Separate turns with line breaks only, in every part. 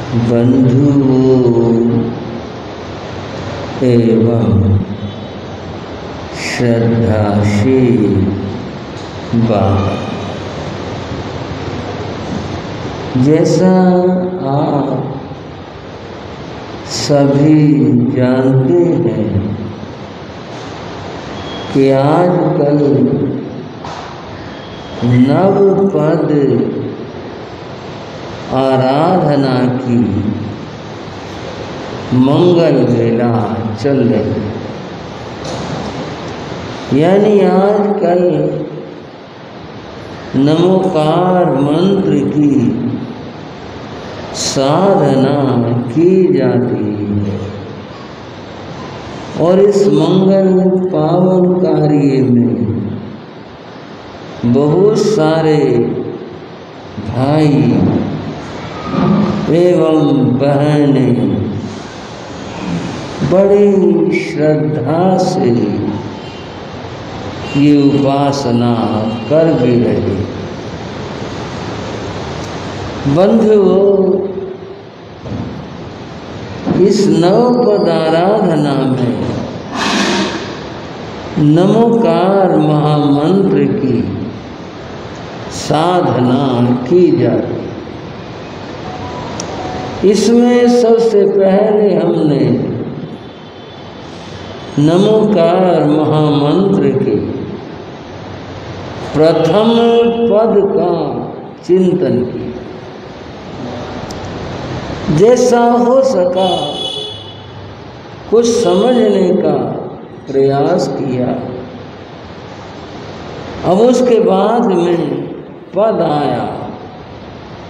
बंधुओं एवं श्रद्धाशील बाबा, जैसा आप सभी जानते हैं कि आजकल नवपद आराधना की मंगल वेला चल रही है। यानी आजकल नमोकार मंत्र की साधना की जाती है और इस मंगल पावन कार्य में बहुत सारे भाई एवं बहनें बड़ी श्रद्धा से ये उपासना कर भी रहे। बंधुओं, इस नवपद आराधना में नमोकार महामंत्र की साधना की जाती। इसमें सबसे पहले हमने नमोकार महामंत्र के प्रथम पद का चिंतन किया। जैसा हो सका कुछ समझने का प्रयास किया। अब उसके बाद में पद आया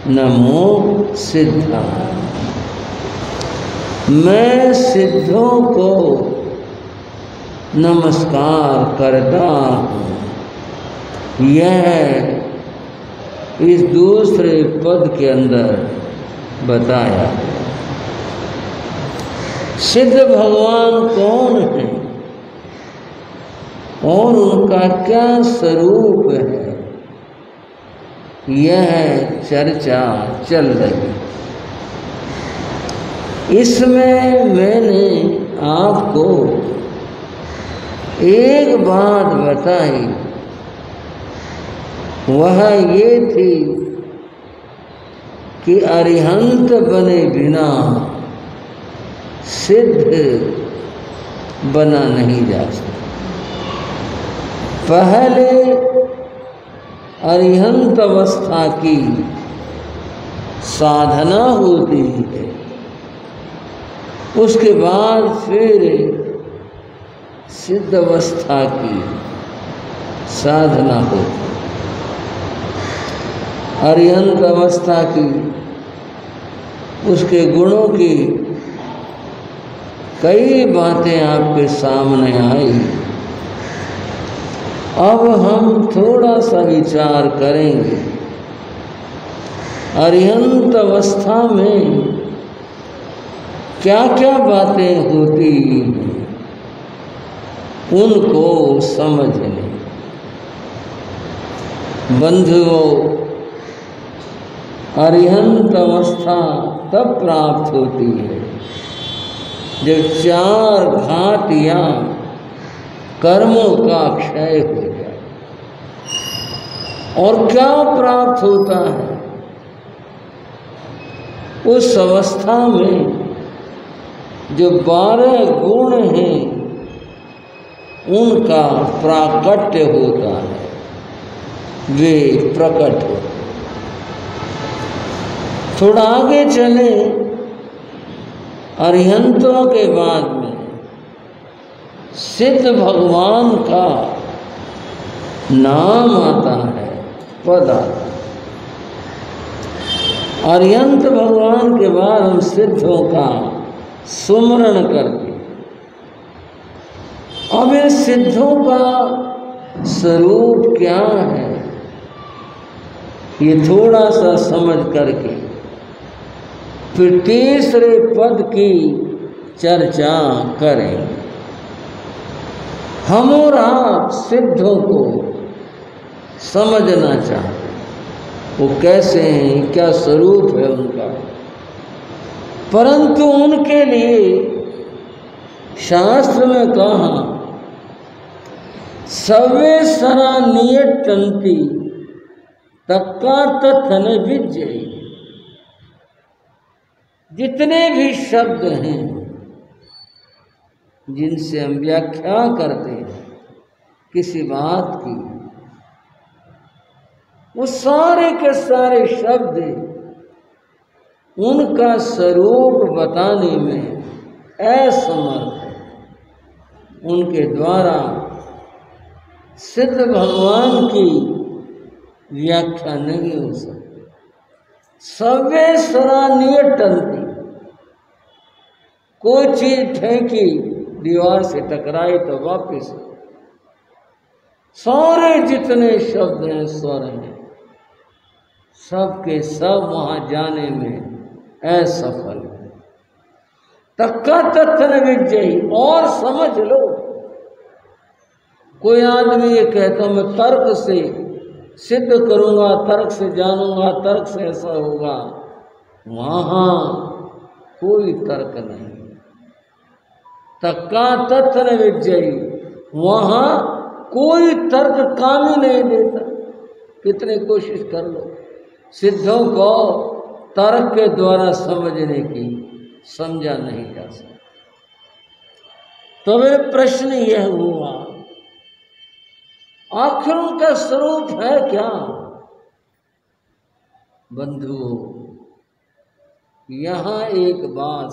नमो सिद्धाय। मैं सिद्धों को नमस्कार करता हूँ। यह इस दूसरे पद के अंदर बताया। सिद्ध भगवान कौन है और उनका क्या स्वरूप है, यह चर्चा चल रही। इसमें मैंने आपको एक बात बताई, वह ये थी कि अरिहंत बने बिना सिद्ध बना नहीं जा सकता। पहले अरिहंत अवस्था की साधना होती है, उसके बाद फिर सिद्ध अवस्था की साधना होती। अरिहंत अवस्था की, उसके गुणों की कई बातें आपके सामने आई। अब हम थोड़ा सा विचार करेंगे। अरिहंत अवस्था में क्या क्या बातें होती हैं, उनको समझ लें। बंधुओं, अरिहंत अवस्था तब प्राप्त होती है जब चार घात या कर्मों का क्षय हो जाए। और क्या प्राप्त होता है? उस अवस्था में जो 12 गुण हैं उनका प्राकट्य होता है, वे प्रकट होते। थोड़ा आगे चले, अरिहंतों के बाद में सिद्ध भगवान का नाम आता है, पद आता है। अरिहंत भगवान के बाद हम सिद्धों का सुमरण करते। अब इन सिद्धों का स्वरूप क्या है, ये थोड़ा सा समझ करके फिर तीसरे पद की चर्चा करें। हम और आप सिद्धों को समझना चाहते, वो कैसे हैं, क्या स्वरूप है उनका। परंतु उनके लिए शास्त्र में कहा सवे सरा नियटंती तक्का तथन विजय। जितने भी शब्द हैं जिनसे हम व्याख्या करते हैं किसी बात की, वो सारे के सारे शब्द उनका स्वरूप बताने में असमर्थ है। उनके द्वारा सिद्ध भगवान की व्याख्या नहीं हो सकती। सवे सरा नियटंती, कोई चीज फेंकी दीवार से टकराई तो वापिस, सारे जितने शब्द हैं स्वर हैं सबके सब वहां जाने में असफल है। तक्का तथन विजयी, और समझ लो कोई आदमी ये कहता मैं तर्क से सिद्ध करूंगा, तर्क से जानूंगा, तर्क से ऐसा होगा, वहां कोई तर्क नहीं। तक्का तथन विजयी, वहां कोई तर्क काम ही नहीं देता। कितने कोशिश कर लो, सिद्धों को तर्क के द्वारा समझने की समझा नहीं जा सकता। तो मेरे प्रश्न यह हुआ, आखिर उनका स्वरूप है क्या? बंधुओं, यहां एक बात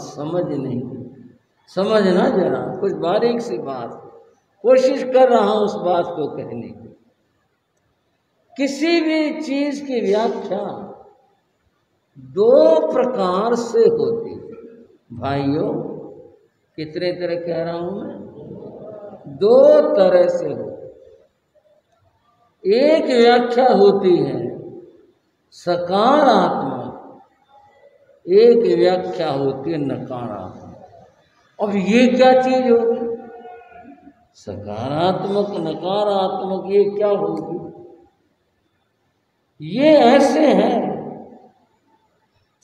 समझना जरा, कुछ बारीक सी बात कोशिश कर रहा हूं उस बात को कहने की। किसी भी चीज की व्याख्या दो प्रकार से होती है भाइयों। कितने तरह कह रहा हूं मैं? दो तरह से होती। एक व्याख्या होती है सकारात्मक, एक व्याख्या होती है नकारात्मक। अब ये क्या चीज होगी? सकारात्मक नकारात्मक ये क्या होगी? ये ऐसे है,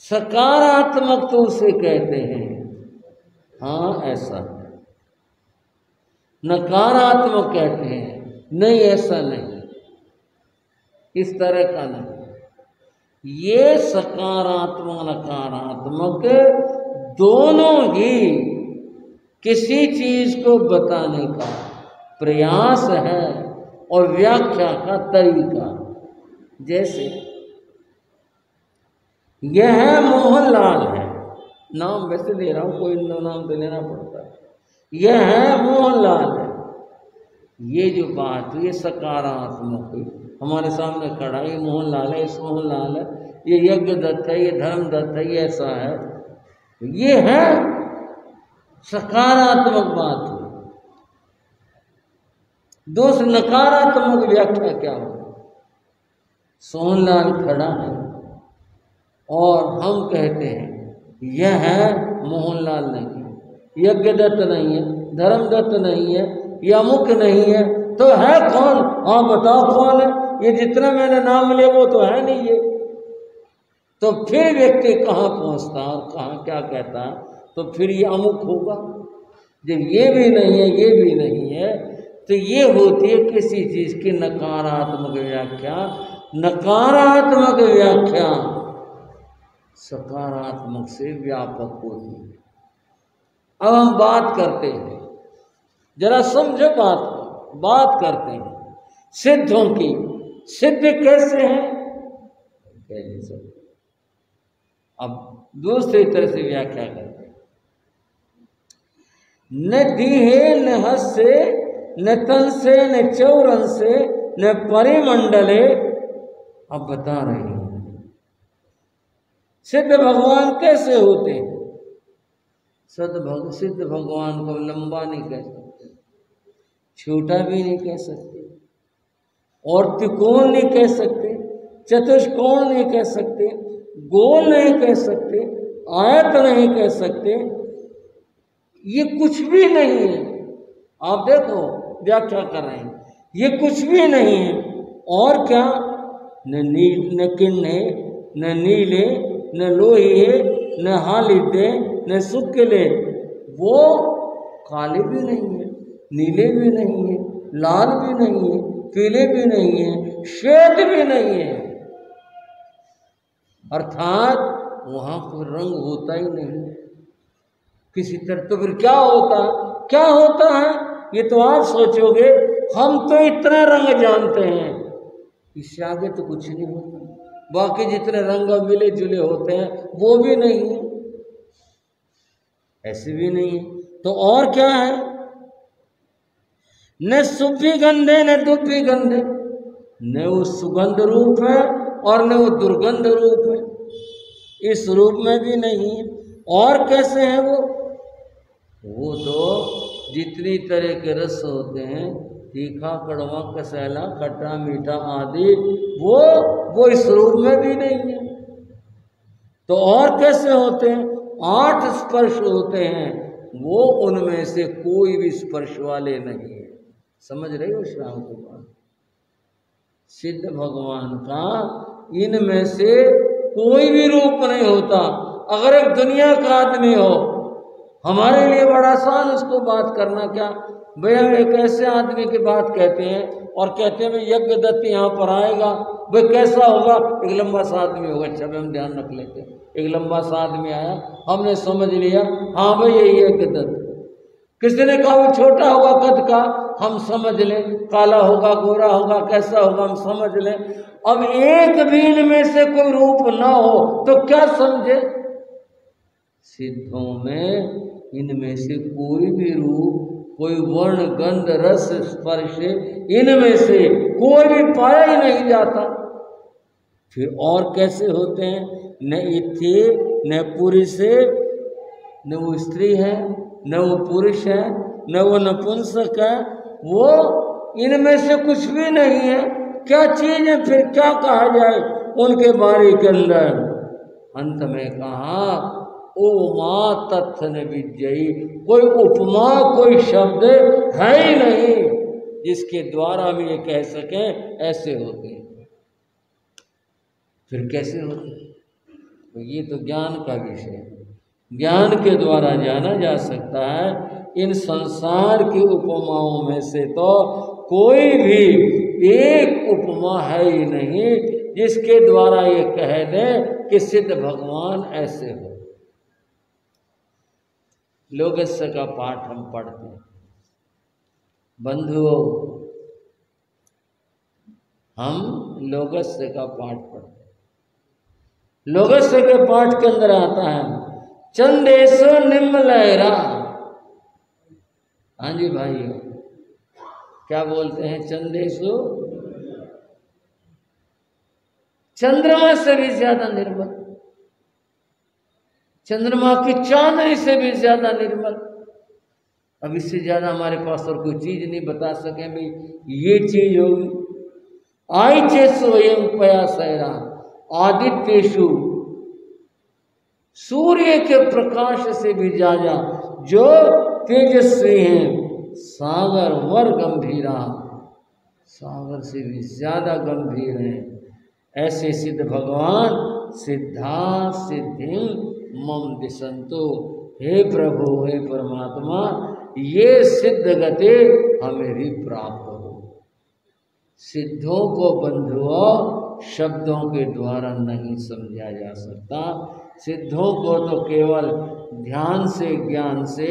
सकारात्मक तो उसे कहते हैं, हाँ ऐसा है। नकारात्मक कहते हैं, नहीं ऐसा नहीं, इस तरह का नहीं। ये सकारात्मक नकारात्मक दोनों ही किसी चीज को बताने का प्रयास है और व्याख्या का तरीका। जैसे यह मोहनलाल है, नाम वैसे दे रहा हूं, कोई नाम तो लेना पड़ता है। यह है मोहनलाल है, ये जो बात ये सकारात्मक हुई, हमारे सामने खड़ा है, ये मोहनलाल है, इस मोहनलाल है, ये यज्ञ दत्त है, ये धर्म दत्त है, ये ऐसा है, ये है सकारात्मक बात हुई। दूसरी नकारात्मक व्याख्या क्या हो? सोहनलाल खड़ा है और हम कहते हैं यह है मोहनलाल नहीं, यज्ञदत्त नहीं है, धर्मदत्त नहीं है, या अमुक नहीं है, तो है कौन? हाँ बताओ कौन है? ये जितना मैंने नाम लिया वो तो है नहीं ये। तो फिर व्यक्ति कहाँ पहुँचता और कहाँ क्या कहता? तो फिर ये अमुक होगा। जब ये भी नहीं है, ये भी नहीं है, तो ये होती है किसी चीज की नकारात्मक व्याख्या। नकारात्मक व्याख्या सकारात्मक से व्यापक होती है। अब हम बात करते हैं, जरा समझो बात करते हैं सिद्धों की। सिद्ध कैसे हैं? कह नहीं सकते। अब दूसरी तरह से व्याख्या करते हैं। न दीहे न हस्से न तन से न चौरन से न परिमंडले। अब बता रहे हैं सिद्ध भगवान कैसे होते हैं। सिद्ध भगवान को लंबा नहीं कह सकते, छोटा भी नहीं कह सकते, और त्रिकोण नहीं कह सकते, चतुष्कोण नहीं कह सकते, गोल नहीं कह सकते, आयत नहीं कह सकते, ये कुछ भी नहीं है। आप देखो व्याख्या कर रहे हैं, ये कुछ भी नहीं है। और क्या? न किन्ने न नीले न लोहिए न हालिते न शुक्ले, वो काले भी नहीं है, नीले भी नहीं है, लाल भी नहीं है, पीले भी नहीं है, श्वेत भी नहीं है। अर्थात वहां कोई रंग होता ही नहीं किसी तरह। तो फिर क्या होता है? क्या होता है ये तो आप सोचोगे। हम तो इतना रंग जानते हैं, इससे आगे तो कुछ नहीं होता। बाकी जितने रंग मिले जुले होते हैं वो भी नहीं है, ऐसे भी नहीं है। तो और क्या है? न सुभी गंधे न दुभी गंधे, न वो सुगंध रूप है और न वो दुर्गंध रूप है, इस रूप में भी नहीं है। और कैसे है वो? वो तो जितनी तरह के रस होते हैं, तीखा, कड़वा, कसैला, खट्टा, मीठा आदि, वो इस रूप में भी नहीं है। तो और कैसे होते हैं? 8 स्पर्श होते हैं, वो उनमें से कोई भी स्पर्श वाले नहीं है। समझ रहे हो श्रावण की बात? सिद्ध भगवान का इनमें से कोई भी रूप नहीं होता। अगर एक दुनिया का आदमी हो, हमारे लिए बड़ा आसान उसको बात करना। क्या भाई, हम एक ऐसे आदमी की बात कहते हैं और कहते हैं भाई यज्ञ दत्त यहाँ पर आएगा, भाई कैसा होगा? एक लंबा सा आदमी होगा। अच्छा भाई हम ध्यान रख लेते हैं, एक लंबा सा आदमी आया, हमने समझ लिया हाँ भाई यही यज्ञ दत्त। किसी ने कहा वो छोटा होगा कद का, हम समझ लें काला होगा, गोरा होगा, कैसा होगा हम समझ लें। अब एक भी इनमें से कोई रूप ना हो तो क्या समझे? सिद्धों में इनमें से कोई भी रूप, कोई वर्ण, गंध, रस, स्पर्श इनमें से कोई भी पाया ही नहीं जाता। फिर और कैसे होते हैं? न इथे न पुरुष, न वो स्त्री है, न वो पुरुष है, न वो नपुंसक है, वो इनमें से कुछ भी नहीं है। क्या चीज है? फिर क्या कहा जाए उनके बारे के अंदर? अंत में कहा उपमा तत्थ न विजयी, कोई उपमा, कोई शब्द है ही नहीं जिसके द्वारा हम ये कह सकें ऐसे होते हैं। फिर कैसे होते हैं? तो ये तो ज्ञान का विषय है, ज्ञान के द्वारा जाना जा सकता है। इन संसार की उपमाओं में से तो कोई भी एक उपमा है ही नहीं जिसके द्वारा ये कह दे कि सिद्ध भगवान ऐसे हो। लोकस्य का पाठ हम पढ़ते हैं बंधुओं, हम लोकस्य का पाठ पढ़ते हैं। लोकस्य के पाठ के अंदर आता है चंदेशो निम्नलहरा। हाँ जी भाइयों, क्या बोलते हैं? चंदेशो, चंद्रमा से भी ज्यादा निर्मल, चंद्रमा की चांदनी से भी ज्यादा निर्मल। अब इससे ज्यादा हमारे पास और कोई चीज नहीं बता सके भाई ये चीज होगी। आई चेसो एवं पयासैरा आदित्येषु, सूर्य के प्रकाश से भी ज्यादा जो तेजस्वी हैं। सागर वर गंभीरा, सागर से भी ज्यादा गंभीर हैं। ऐसे सिद्ध भगवान सिद्धा सिद्धि मम दिशंतो, हे प्रभु, हे परमात्मा, ये सिद्ध गति हमें भी प्राप्त हो। सिद्धों को बंधुओं शब्दों के द्वारा नहीं समझा जा सकता। सिद्धों को तो केवल ध्यान से, ज्ञान से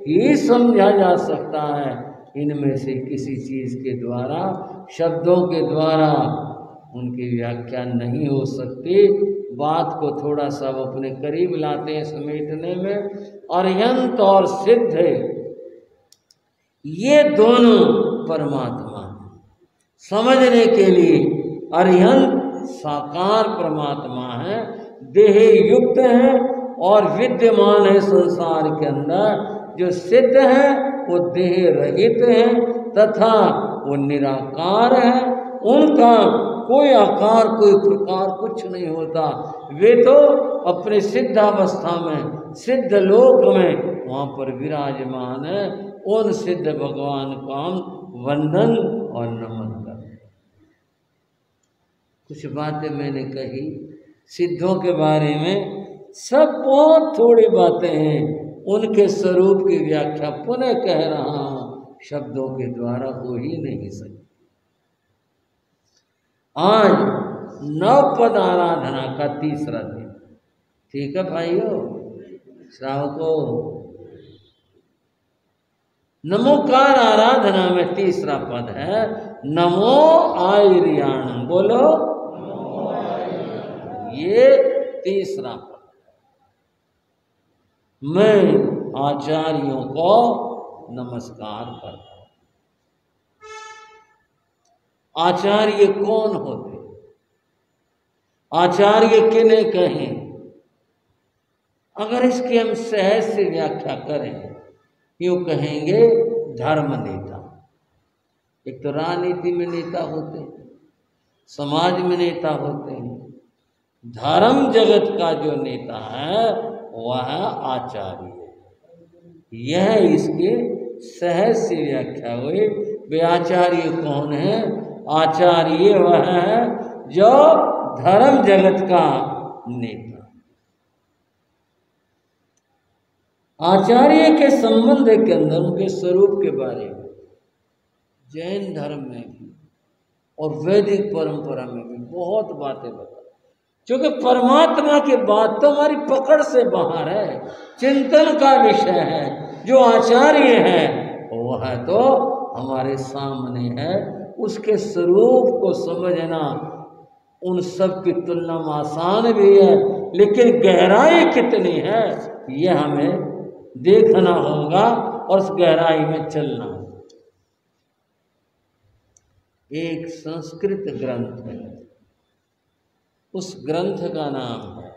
ही समझा जा सकता है। इनमें से किसी चीज के द्वारा, शब्दों के द्वारा उनकी व्याख्या नहीं हो सकती। बात को थोड़ा सा अपने करीब लाते हैं समेटने में। अर्यंत और सिद्ध ये दोनों परमात्मा समझने के लिए अर्यंत साकार परमात्मा है, देह युक्त है और विद्यमान है संसार के अंदर। जो सिद्ध है वो देह रहित है तथा वो निराकार है। उनका कोई आकार, कोई प्रकार कुछ नहीं होता। वे तो अपने सिद्धावस्था में, सिद्ध लोक में वहाँ पर विराजमान है। उन सिद्ध भगवान को हम वंदन और नमन करते। कुछ बातें मैंने कही सिद्धों के बारे में, सब बहुत थोड़ी बातें हैं, उनके स्वरूप की व्याख्या पुनः कह रहा हूं, शब्दों के द्वारा हो ही नहीं सकती। आज नवपद आराधना का तीसरा दिन, ठीक है भाइयों श्रावको। नमोकार आराधना में तीसरा पद है नमो आयर्याणम। बोलो, ये तीसरा पद। मैं आचार्यों को नमस्कार करता हूं। आचार्य कौन होते? आचार्य किन्हें कहें? अगर इसकी हम सहज से व्याख्या करें, यूं कहेंगे धर्म नेता। एक तो राजनीति में नेता होते हैं, समाज में नेता होते हैं, धर्म जगत का जो नेता है वह आचार्य। यह इसके सहज से व्याख्या हुई। वे आचार्य कौन है? आचार्य वह है जो धर्म जगत का नेता। आचार्य के संबंध के अंदर उनके स्वरूप के बारे में जैन धर्म में भी और वैदिक परंपरा में भी बहुत बातें बता, क्योंकि परमात्मा की बात तो हमारी पकड़ से बाहर है, चिंतन का विषय है। जो आचार्य है वह तो हमारे सामने है, उसके स्वरूप को समझना उन सब की तुलना में आसान भी है, लेकिन गहराई कितनी है यह हमें देखना होगा और उस गहराई में चलना होगा। एक संस्कृत ग्रंथ है, उस ग्रंथ का नाम है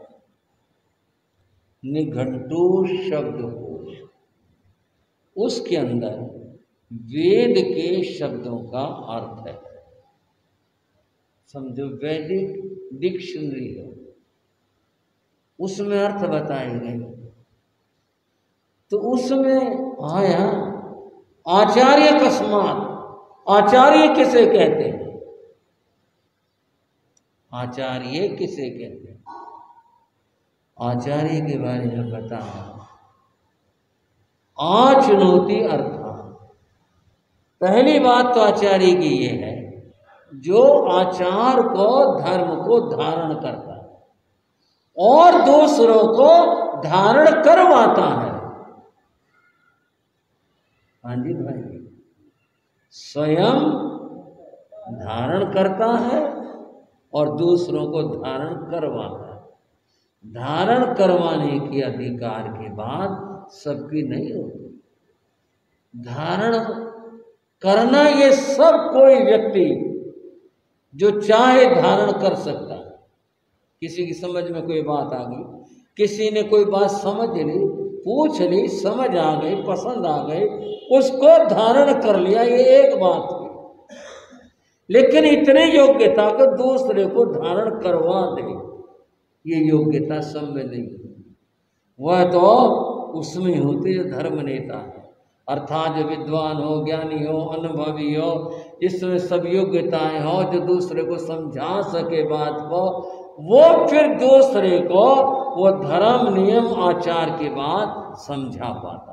निघंटु शब्दकोश। उसके अंदर वेद के शब्दों का अर्थ है। समझो वैदिक डिक्शनरी है, उसमें अर्थ बताए गए। तो उसमें आया आचार्य कस्मात। आचार्य किसे कहते हैं? आचार्य किसे कहते हैं? आचार्य के बारे में बता आचनोति अर्थ। पहली बात तो आचार्य की ये है जो आचार को धर्म को धारण करता है और दूसरों को धारण करवाता है। हाँ जी भाई, स्वयं धारण करता है और दूसरों को धारण करवाता है। धारण करवाने के अधिकार के बाद सबकी नहीं होती। धारण करना ये सब कोई व्यक्ति जो चाहे धारण कर सकता है। किसी की समझ में कोई बात आ गई, किसी ने कोई बात समझ ली, पूछ ली, समझ आ गई, पसंद आ गई, उसको धारण कर लिया, ये एक बात थी। लेकिन इतने योग्यता को दूसरे को धारण करवा दे, ये योग्यता सब में नहीं है। वह तो उसमें होती जो धर्म नेता है, अर्थात जो विद्वान हो, ज्ञानी हो, अनुभवी हो, जिसमें सब योग्यताएं हो, जो दूसरे को समझा सके बात को, वो फिर दूसरे को वो धर्म नियम आचार की बात समझा पाता।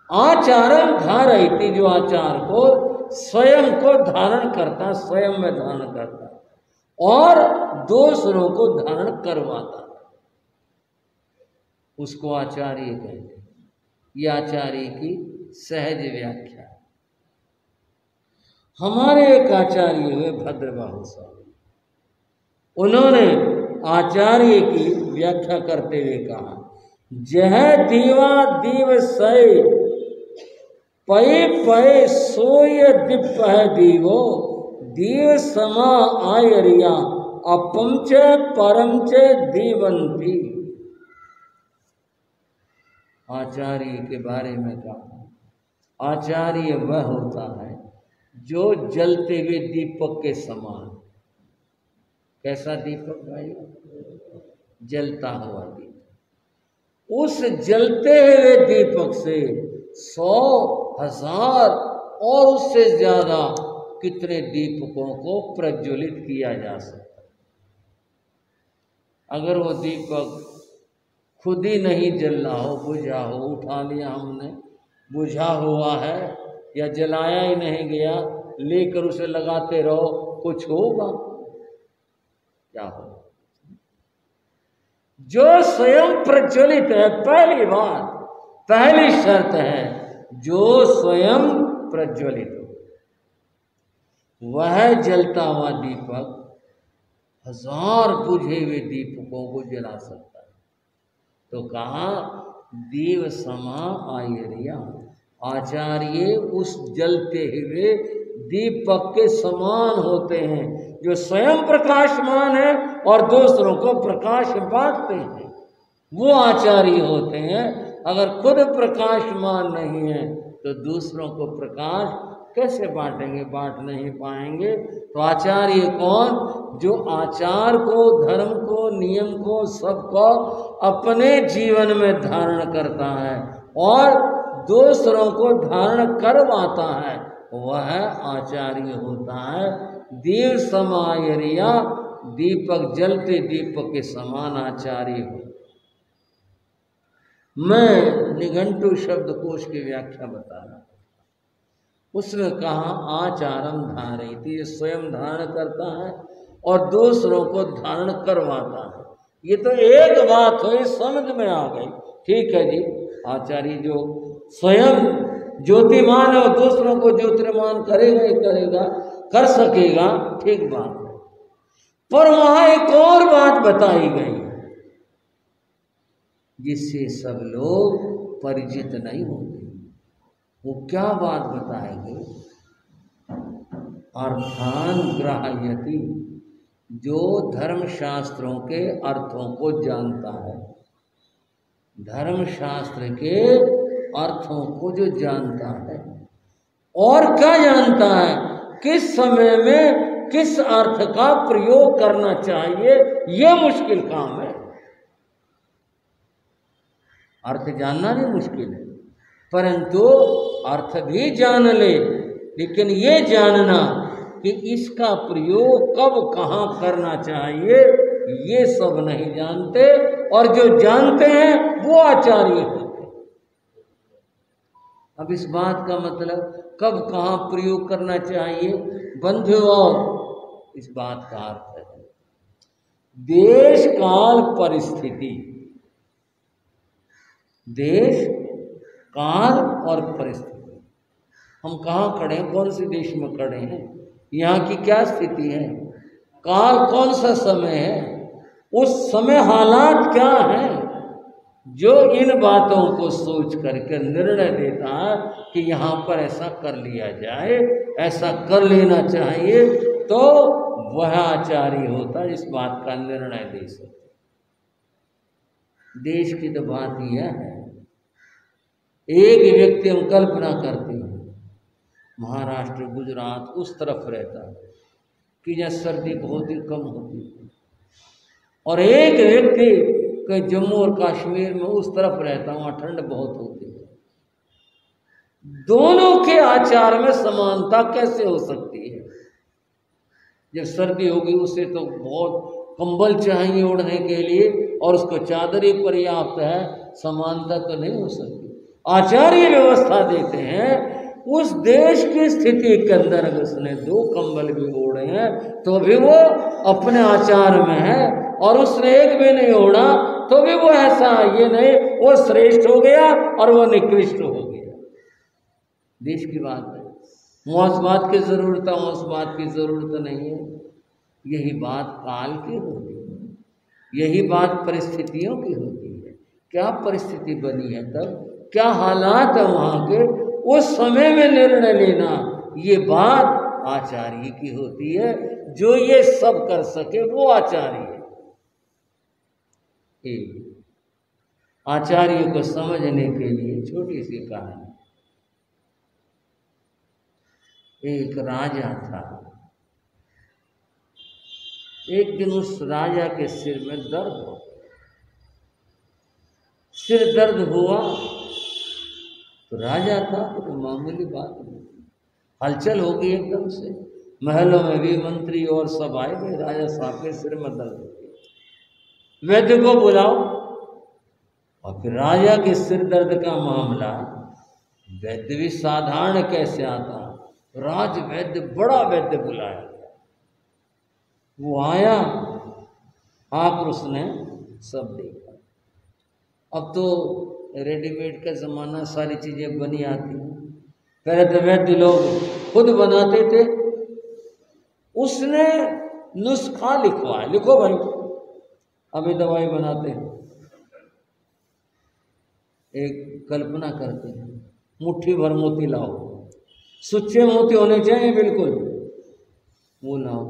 आचारम धारयति, जो आचार को स्वयं को धारण करता, स्वयं में धारण करता और दूसरों को धारण करवाता, उसको आचार्य कहते हैं। ये आचार्य की सहज व्याख्या। हमारे एक आचार्य हुए भद्रबाहु साहब, उन्होंने आचार्य की व्याख्या करते हुए कहा, जह दीवा दीव सय पय पय सोय दीप है दीवो, दीव समा आयरिया अपम च परम च दीवंती। आचार्य के बारे में कहा, आचार्य वह होता है जो जलते हुए दीपक के समान। कैसा दीपक भाई? जलता हुआ दीपक। उस जलते हुए दीपक से 100, 1000 और उससे ज्यादा कितने दीपकों को प्रज्वलित किया जा सकता है। अगर वो दीपक खुद ही नहीं जल रहा हो, बुझा हो, उठा लिया हमने, बुझा हुआ है या जलाया ही नहीं गया, लेकर उसे लगाते रहो, कुछ होगा? क्या होगा? जो स्वयं प्रज्वलित है, पहली बात, पहली शर्त है, जो स्वयं प्रज्वलित हो वह जलता हुआ दीपक हजार बुझे हुए दीपकों को जला सकता है। तो कहा देव समा आयरिया, आचार्य उस जलते हुए दीपक के समान होते हैं, जो स्वयं प्रकाशमान है और दूसरों को प्रकाश बांटते हैं, वो आचार्य होते हैं। अगर खुद प्रकाशमान नहीं है तो दूसरों को प्रकाश कैसे बांटेंगे? बांट नहीं पाएंगे। तो आचार्य कौन? जो आचार को, धर्म को, नियम को, सबको अपने जीवन में धारण करता है और दूसरों को धारण करवाता है, वह आचार्य होता है। दीव समायरिया, दीपक जलते दीपक के समान आचार्य हो। मैं निघंटु शब्दकोश की व्याख्या बता रहा, उसने कहा आचारम धारयति, स्वयं धारण करता है और दूसरों को धारण करवाता है। ये तो एक बात हुई, समझ में आ गई। ठीक है जी, आचार्य जो स्वयं ज्योतिमान है और दूसरों को ज्योतिर्मान करेगा ही करेगा, कर सकेगा, ठीक बात है। पर वहां एक और बात बताई गई जिससे सब लोग परिचित नहीं होंगे। वो क्या बात बताएंगे? अर्थान ग्राह्यति, जो धर्मशास्त्रों के अर्थों को जानता है, धर्मशास्त्र के अर्थों को जो जानता है, और क्या जानता है, किस समय में किस अर्थ का प्रयोग करना चाहिए, यह मुश्किल काम है। अर्थ जानना भी मुश्किल है, परंतु अर्थ भी जान ले, लेकिन ये जानना कि इसका प्रयोग कब कहाँ करना चाहिए, ये सब नहीं जानते। और जो जानते हैं वो आचार्य होते हैं। अब इस बात का मतलब कब कहाँ प्रयोग करना चाहिए, बंधुओं, इस बात का अर्थ है देश काल परिस्थिति, देश काल और परिस्थिति। हम कहाँ खड़े हैं, कौन से देश में खड़े हैं, यहाँ की क्या स्थिति है, काल कौन सा समय है, उस समय हालात क्या हैं, जो इन बातों को सोच करके निर्णय देता है कि यहाँ पर ऐसा कर लिया जाए, ऐसा कर लेना चाहिए, तो वह आचार्य होता है, इस बात का निर्णय दे सकते। देश की तो बात यह है, एक व्यक्ति हम कल्पना करते हैं महाराष्ट्र, गुजरात उस तरफ रहता है कि जहाँ सर्दी बहुत ही कम होती है, और एक व्यक्ति के जम्मू और कश्मीर में उस तरफ रहता है, वहाँ ठंड बहुत होती है। दोनों के आचार में समानता कैसे हो सकती है? जब सर्दी होगी उसे तो बहुत कंबल चाहिए ओढ़ने के लिए और उसको चादर ही पर्याप्त है, समानता तो नहीं हो सकती। आचार्य व्यवस्था देते हैं उस देश की स्थिति के अंदर अगर उसने 2 कंबल भी ओढ़े हैं तो भी वो अपने आचार में है, और उसने एक भी नहीं ओढ़ा तो भी वो ऐसा, ये नहीं वो श्रेष्ठ हो गया और वो निकृष्ट हो गया। देश की बात है, वहाँ उस बात की जरूरत है, वहाँ उस बात की जरूरत नहीं है। यही बात काल की होती है, यही बात परिस्थितियों की होती है। क्या परिस्थिति बनी है, तब क्या हालात है वहाँ के, उस समय में निर्णय लेना, ये बात आचार्य की होती है। जो ये सब कर सके वो आचार्य है। आचार्य को समझने के लिए छोटी सी कहानी। एक राजा था, एक दिन उस राजा के सिर में दर्द हो, सिर दर्द हुआ तो राजा था तो मामूली बात नहीं, हलचल हो गई एकदम से, महलों में भी मंत्री और सब आए गए, राजा साहब के सिर में दर्द हो गया। वैद्य को बुलाओ। और फिर राजा के सिर दर्द का मामला, वैद्य भी साधारण कैसे आता, राज वैद्य, बड़ा वैद्य बुलाया गया। वो आया, आकर उसने सब देखा। अब तो रेडीमेड का ज़माना, सारी चीज़ें बनी आती हैं। पहले तो वैद्य लोग खुद बनाते थे। उसने नुस्खा लिखवाया, लिखो भाई, अभी दवाई बनाते हैं। एक कल्पना करते हैं, मुट्ठी भर मोती लाओ, सुच्चे मोती होने चाहिए बिल्कुल, वो लाओ,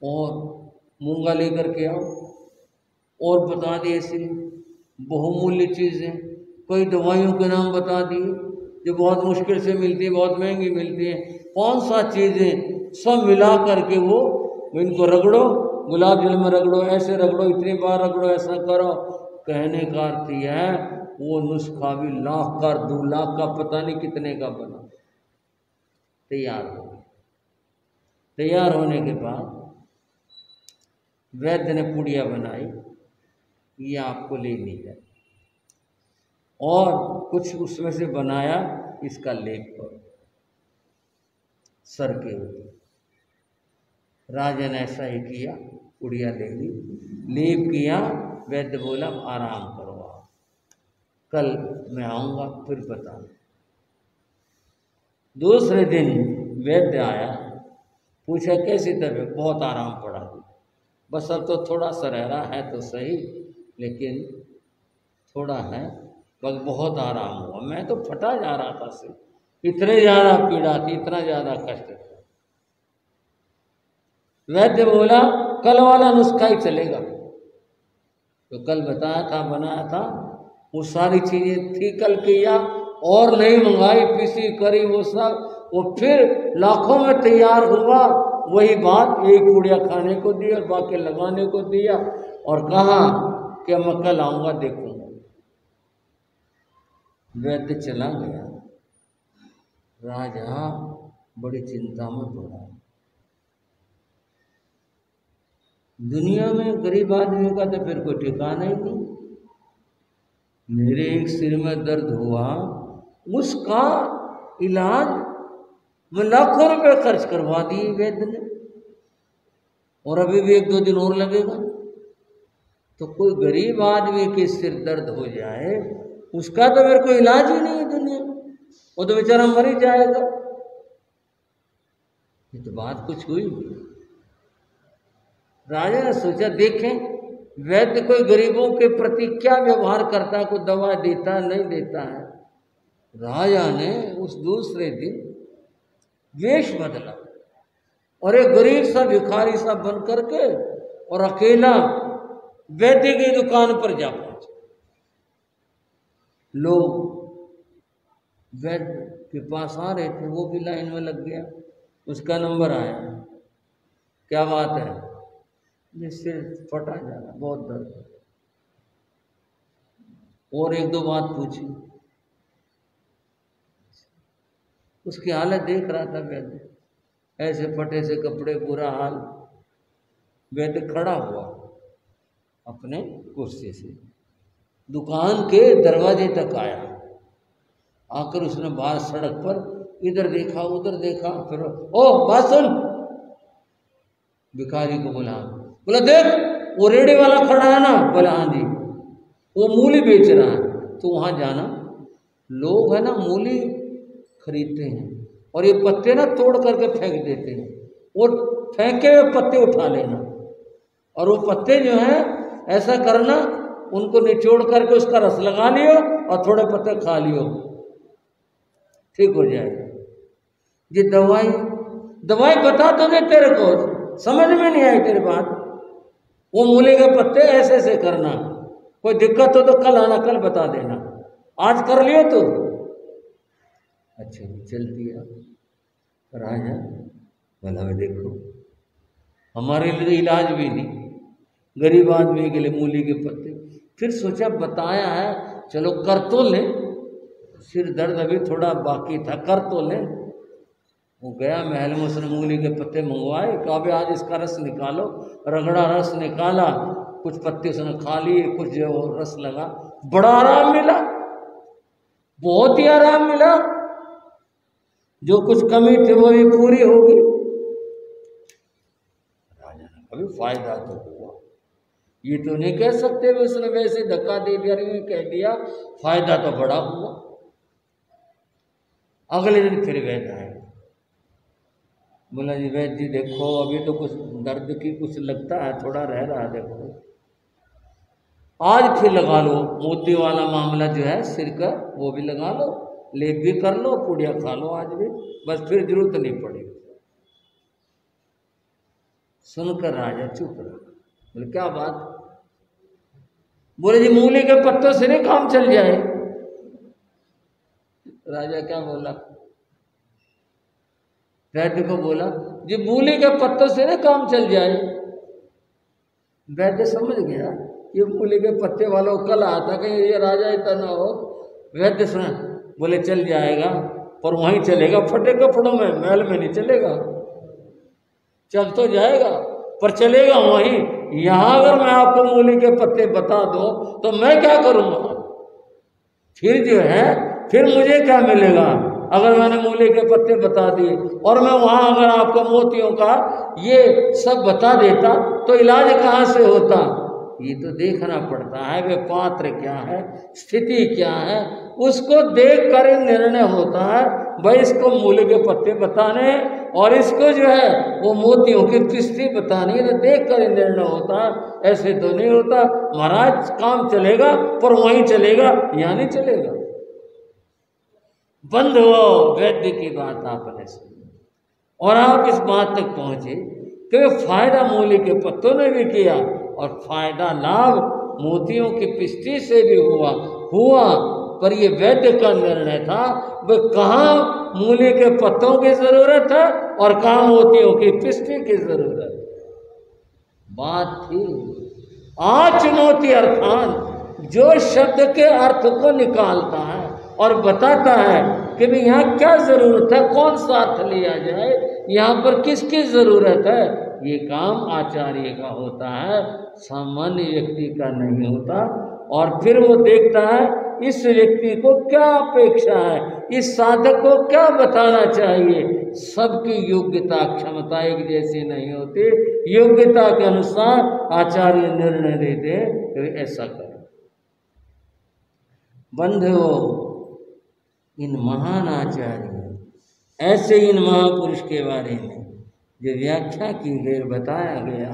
और मूंगा लेकर के आओ, और बता दिए ऐसी बहुमूल्य चीज़ें, कई दवाइयों के नाम बता दिए जो बहुत मुश्किल से मिलती है, बहुत महंगी मिलती है। 5-7 चीज़ें सब मिला करके वो इनको रगड़ो, गुलाब जल में रगड़ो, ऐसे रगड़ो, इतनी बार रगड़ो, ऐसा करो। कहने का अर्थ यह है वो नुस्खा भी 1 लाख का, 2 लाख का, पता नहीं कितने का बना। तैयार हो गया। तैयार होने के बाद वैद्य ने पुड़िया बनाई, ये आपको लेनी है, और कुछ उसमें से बनाया, इसका लेप करो सर के ऊपर। राजा ने ऐसा ही किया, पुड़िया ले ली, लेप किया। वैद्य बोला आराम करो आप, कल मैं आऊँगा फिर बता। दूसरे दिन वैद्य आया, पूछा कैसी तबीयत, बहुत आराम पड़ा, बस अब तो थोड़ा सरहरा है तो सही, लेकिन थोड़ा है, बस बहुत आराम हुआ। मैं तो फटा जा रहा था सिर, इतने ज़्यादा पीड़ा थी, इतना ज़्यादा कष्ट था। वैद्य बोला कल वाला नुस्खा ही चलेगा। तो कल बताया था, बनाया था, वो सारी चीज़ें थी, कल किया, और नहीं मंगाई, पीसी करी वो सब, वो फिर लाखों में तैयार हुआ। वही बात, एक पुड़िया खाने को दी और बाकी लगाने को दिया, और कहा कि मैं कल आऊँगा देखूँगा। वैद्य चला गया। राजा बड़ी चिंता में पड़ा। दुनिया में गरीब आदमी का तो फिर कोई ठिकाना ही नहीं। मेरे एक सिर में दर्द हुआ, उसका इलाज मैं लाखों रुपए खर्च करवा दिए वैद्य ने, और अभी भी 1-2 दिन और लगेगा। तो कोई गरीब आदमी के सिर दर्द हो जाए, उसका तो मेरे को इलाज ही नहीं है दुनिया में, वो तो बेचारा मर ही जाएगा। ये तो बात कुछ हुई। राजा ने सोचा देखें वैद्य कोई गरीबों के प्रति क्या व्यवहार करता है, कोई दवा देता नहीं देता है। राजा ने उस दूसरे दिन वेश बदला और एक गरीब सा भिखारी सा बन करके और अकेला वैद्य की दुकान पर जा पहुंचा। लोग वैद्य के पास आ रहे थे, वो भी लाइन में लग गया, उसका नंबर आया। क्या बात है? ये सिर फटा जा रहा, बहुत दर्द है। और 1-2 बात पूछी, उसकी हालत देख रहा था वैद्य, ऐसे फटे से कपड़े, बुरा हाल। वैद्य खड़ा हुआ अपने कुर्सी से, दुकान के दरवाजे तक आया। आकर उसने बाहर सड़क पर इधर देखा उधर देखा, फिर ओ बात सुन, भिखारी को बोला देख वो रेड़े वाला खड़ा है ना? बोला हाँ जी। वो मूली बेच रहा है, तो वहाँ जाना। लोग है ना मूली खरीदते हैं और ये पत्ते ना तोड़ करके फेंक देते हैं, वो फेंके हुए पत्ते उठा लेना, और वो पत्ते जो हैं ऐसा करना, उनको निचोड़ करके उसका रस लगा लियो और थोड़े पत्ते खा लियो, ठीक हो जाएगा। ये दवाई बता तो नहीं तेरे को, समझ में नहीं आई तेरी बात। वो मूली के पत्ते ऐसे ऐसे करना, कोई दिक्कत हो तो कल आना, कल बता देना, आज कर लियो तो अच्छा चल दिया। राजा बोला मैं देखो हमारे लिए इलाज भी नहीं, गरीब आदमी के लिए मूली के पत्ते। फिर सोचा बताया है, चलो कर तो ले, सिर दर्द अभी थोड़ा बाकी था, कर तो ले। वो गया महल में, उसने मूली के पत्ते मंगवाए, कहा भाई आज इसका रस निकालो। रगड़ा रस निकाला, कुछ पत्ते उसने खा लिए, कुछ जो रस लगा, बड़ा आराम मिला, बहुत ही आराम मिला, जो कुछ कमी थी वो भी पूरी होगी। राजा ने कभी फायदा तो हुआ, ये तो नहीं कह सकते उसने वैसे धक्का दे दिया, कह दिया फायदा तो बड़ा हुआ। अगले दिन फिर वैद्य आए, बोला जी वैद्य जी देखो अभी तो कुछ दर्द की कुछ लगता है, थोड़ा रह रहा है, देखो आज फिर लगा लो, मोती वाला मामला जो है सिर का वो भी लगा लो, लेप भी कर लो, पुड़िया खा लो आज भी, बस फिर जरूरत नहीं पड़ेगी। सुनकर राजा चुप रहा। बोले क्या बात? बोले जी मूली के पत्तों से नहीं काम चल जाए। राजा क्या बोला? वैद्य को बोला जी मूली के पत्तों से ना काम चल जाए। वैद्य समझ गया ये मूली के पत्ते वालों कल आता कहीं ये राजा इतना ना हो। वैद्य सुना, बोले चल जाएगा पर वहीं चलेगा फटे कपड़ों में, महल में नहीं चलेगा। चल तो जाएगा पर चलेगा वहीं। यहां अगर मैं आपको मूली के पत्ते बता दूं तो मैं क्या करूंगा? फिर जो है फिर मुझे क्या मिलेगा अगर मैंने मूली के पत्ते बता दिए, और मैं वहां अगर आपको मोतियों का ये सब बता देता तो इलाज कहाँ से होता? ये तो देखना पड़ता है वे पात्र क्या है, स्थिति क्या है, उसको देख कर निर्णय होता है। भाई इसको मूली के पत्ते बताने और इसको जो है वो मोतियों की पिस्ती बतानी है, तो देख कर निर्णय होता है। ऐसे तो नहीं होता महाराज काम चलेगा पर वहीं चलेगा, यहाँ नहीं चलेगा। बंद हुआ वैद्य की बात आपने सुनी और आप इस बात तक पहुंचे कि फायदा मूली के पत्तों ने भी किया और फायदा लाभ मोतियों की पिस्ती से भी हुआ पर ये वैद्य का निर्णय था वे कहाँ मूली के पत्तों की जरूरत है और कहाँ मोतियों की पिस्ती की जरूरत। बात थी आच मोती अर्थान, जो शब्द के अर्थ को निकालता है और बताता है कि भाई यहाँ क्या जरूरत है, कौन सा अर्थ लिया जाए, यहाँ पर किसकी जरूरत है, ये काम आचार्य का होता है, सामान्य व्यक्ति का नहीं होता। और फिर वो देखता है इस व्यक्ति को क्या अपेक्षा है, इस साधक को क्या बताना चाहिए। सबकी योग्यता क्षमता एक जैसी नहीं होती, योग्यता के अनुसार आचार्य निर्णय देते कि ऐसा करें। बंधुओं, इन महान आचार्य ऐसे इन महापुरुष के बारे में जो व्याख्या की गई बताया गया,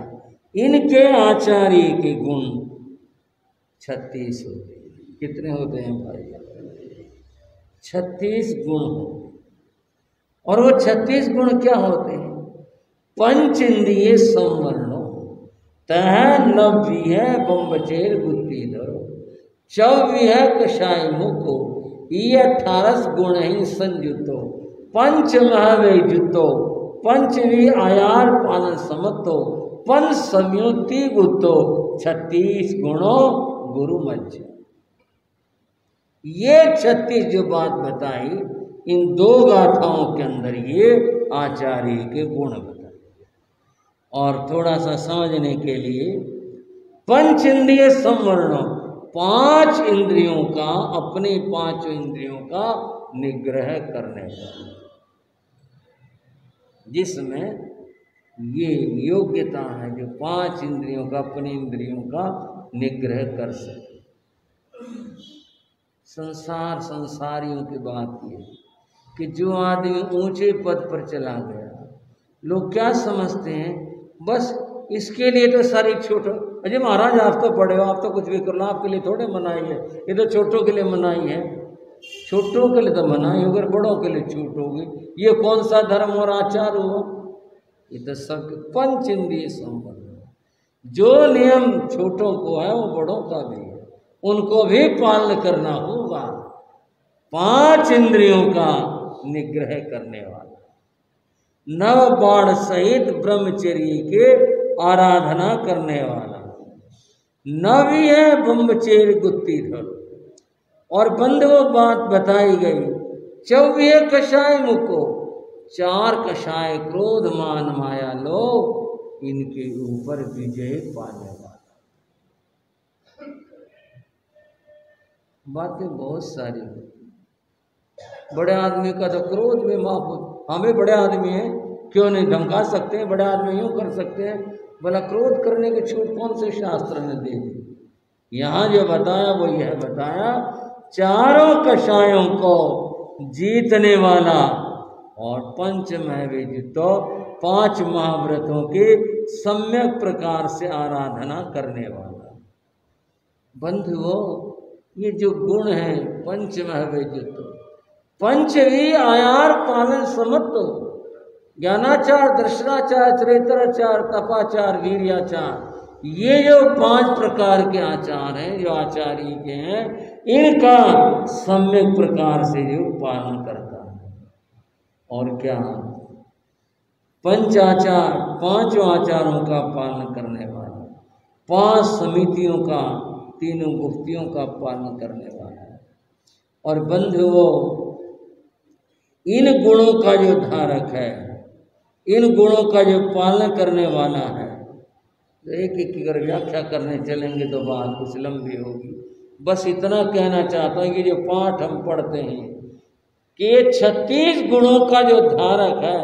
इनके आचार्य के गुण 36 होते हैं। कितने होते हैं भाई? 36 गुण होते। और वो 36 गुण क्या होते हैं? पंच इंद्रिय संवरणो तह नव्य बम्बचेर बुद्धि धरो चव्य कषाय मुखो ये 18 गुण ही संयुतो पंच महावे जुतो पंचवी आयार पालन समतो पंच संयुक्ति गुतो 36 गुणों गुरु मध्य। ये 36 जो बात बताई इन 2 गाथाओं के अंदर ये आचार्य के गुण बताए। और थोड़ा सा समझने के लिए पंच इंद्रिय संवरणों, 5 इंद्रियों का, अपने 5 इंद्रियों का निग्रह करने का, जिसमें ये योग्यता है जो 5 इंद्रियों का, अपनी इंद्रियों का निग्रह कर सके। संसारियों की बात ये कि जो आदमी ऊंचे पद पर चला गया, लोग क्या समझते हैं बस इसके लिए तो सारी छोटो, अजय महाराज आप तो बड़े हो, आप तो कुछ भी कर लो, आपके लिए थोड़े मनाई है, ये तो छोटों के लिए मनाई है। छोटों के लिए तो मनाई होगी, बड़ों के लिए छूट होगी। ये कौन सा धर्म और आचार हुआ? ये तो सब पंच इंद्रिय संपन्न, जो नियम छोटों को है वो बड़ों का भी है, उनको भी पालन करना होगा। 5 इंद्रियों का निग्रह करने वाला, 9 बाण सहित ब्रह्मचर्य के आराधना करने वाला, 9वीं है ब्रह्मचर्य गुत्ती धरो। और बंधुओं बात बताई गई 24 कषाय मुको, 4 कषाय क्रोध मान माया लोभ, इनके ऊपर विजय पाने वाला। बातें बहुत सारी। बड़े आदमी का तो क्रोध में माफ हो, हमें बड़े आदमी हैं, क्यों नहीं धमका सकते हैं, बड़े आदमी यूँ कर सकते हैं, भला क्रोध करने की छूट कौन से शास्त्र ने दे दी। यहाँ जो बताया वो यह बताया, चारों कषायों को जीतने वाला और पंच महाविजितो 5 महाव्रतों की सम्यक प्रकार से आराधना करने वाला। बंधुओं, ये जो गुण है पंच महाविजितो, पंचवी आयार पालन समत्तो, ज्ञानाचार, दर्शनाचार, चरित्राचार, तपाचार, वीर्याचार, ये जो 5 प्रकार के आचार हैं जो आचार्य के हैं, इनका सम्यक प्रकार से जो पालन करता है। और क्या, पंचाचार, 5 आचारों का पालन करने वाला, 5 समितियों का, 3 गुप्तियों का पालन करने वाला है। और बंधुओं, इन गुणों का जो धारक है, इन गुणों का जो पालन करने वाला है, तो एक एक अगर व्याख्या करने चलेंगे तो बात कुछ लंबी होगी। बस इतना कहना चाहता हूँ कि जो पाठ हम पढ़ते हैं कि ये 36 गुणों का जो धारक है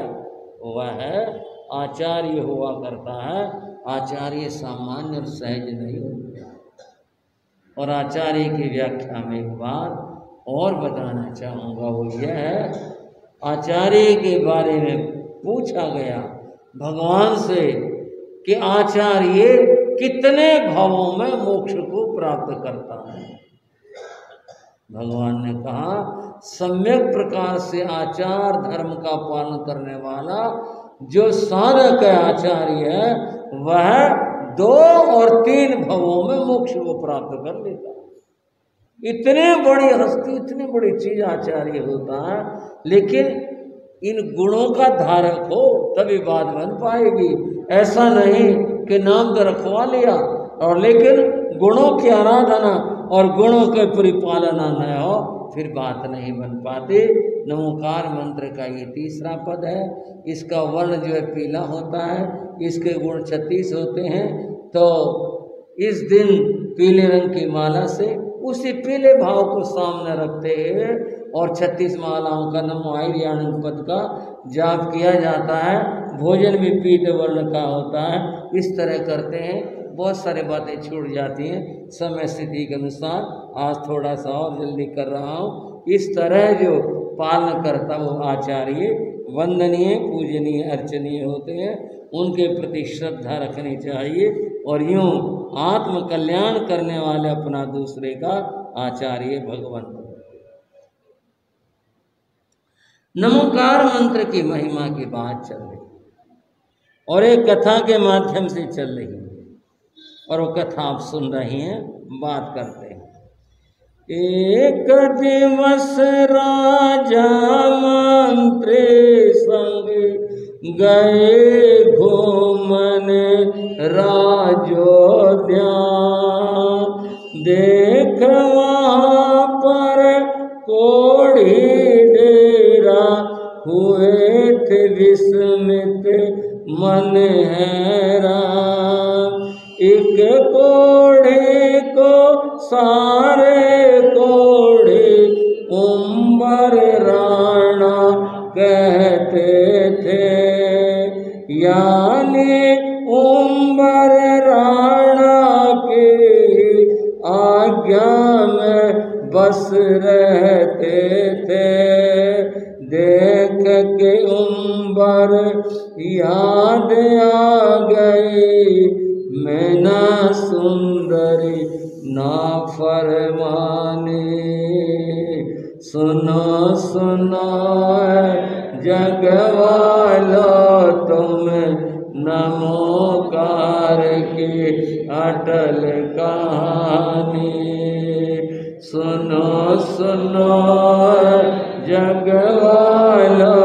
वह है आचार्य हुआ करता है। आचार्य सामान्य और सहज नहीं होता। और आचार्य की व्याख्या में एक बात और बताना चाहूँगा, वो यह है, आचार्य के बारे में पूछा गया भगवान से कि आचार्य कितने भावों में मोक्ष को प्राप्त करता है। भगवान ने कहा, सम्यक प्रकार से आचार धर्म का पालन करने वाला जो साधक है आचार्य है, वह 2 और 3 भवों में मोक्ष को प्राप्त कर लेता है। इतनी बड़ी हस्ती, इतनी बड़ी चीज आचार्य होता है, लेकिन इन गुणों का धारक हो तभी बात बन पाएगी। ऐसा नहीं कि नाम तो रखवा लिया और लेकिन गुणों की आराधना और गुणों के परिपालना न हो, फिर बात नहीं बन पाती। नमोकार मंत्र का ये 3रा पद है। इसका वर्ण जो है पीला होता है, इसके गुण 36 होते हैं। तो इस दिन पीले रंग की माला से उसी पीले भाव को सामने रखते हुए और 36 मालाओं का नमो आयर्याणं पद का जाप किया जाता है। भोजन भी पीले वर्ण का होता है। इस तरह करते हैं। बहुत सारी बातें छूट जाती हैं समय स्थिति के अनुसार। आज थोड़ा सा और जल्दी कर रहा हूँ। इस तरह जो पालन करता वो आचार्य वंदनीय, पूजनीय, अर्चनीय होते हैं। उनके प्रति श्रद्धा रखनी चाहिए और यूँ आत्म कल्याण करने वाले अपना दूसरे का आचार्य भगवान। नमोकार मंत्र की महिमा की बात चल रही और एक कथा के माध्यम से चल रही है और वो कथा आप सुन रही हैं। बात करते हैं। एक दिवस राजा मंत्री संग गए घूमन राजोद्यान। देख वहाँ पर कोढ़ी डेरा हुए थे विस्मित मन हैरान। एक कोढ़ी को सारे कोढ़ी उम्बर राणा कहते थे। यानी उम्बर राणा की आज्ञा में बस रहते थे। देख के उम्बर याद आ गई, मैं ना सुंदरी ना फरमानी। सुनो सुनो जग वालो तुम नमोकार की अटल कहानी। सुनो सुनो जग वालो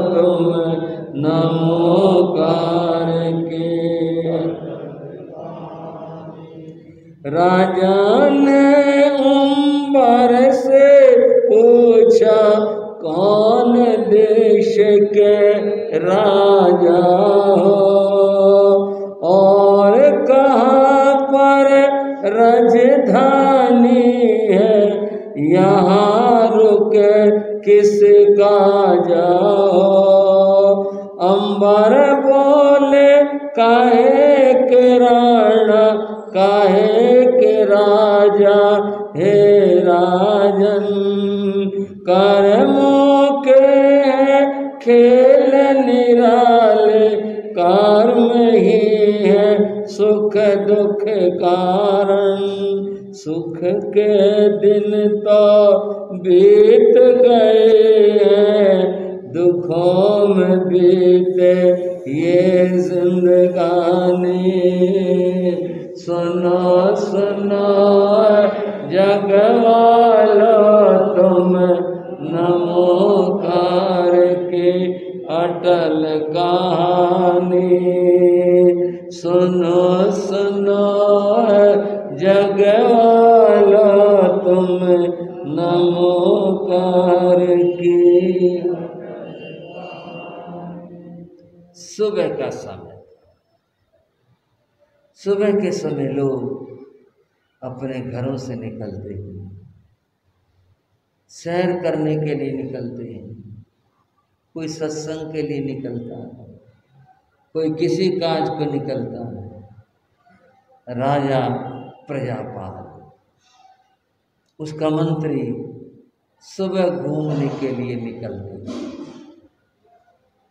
तुम नमोकार की। राजा ने उम्बर से पूछा, कौन देश के राजा हो और कहाँ पर राजधानी है राजा हो। अंबर बोले काहे के राणा काहे के राजा हे राजन। कर्मों के खेल निराले कर्म ही है सुख दुख कारण। सुख के दिन तो बीत गए हैं दुखों में बीते ये जिंदगानी। सुनो सुनो जग वालों तुम नमोकार की अटल कहानी। सुनो सुनो जग वालों तुम नमोकार की। सुबह का समय, सुबह के समय लोग अपने घरों से निकलते हैं, सैर करने के लिए निकलते हैं, कोई सत्संग के लिए निकलता है, कोई किसी काज को निकलता है। राजा प्रजापाल उसका मंत्री सुबह घूमने के लिए निकलते हैं,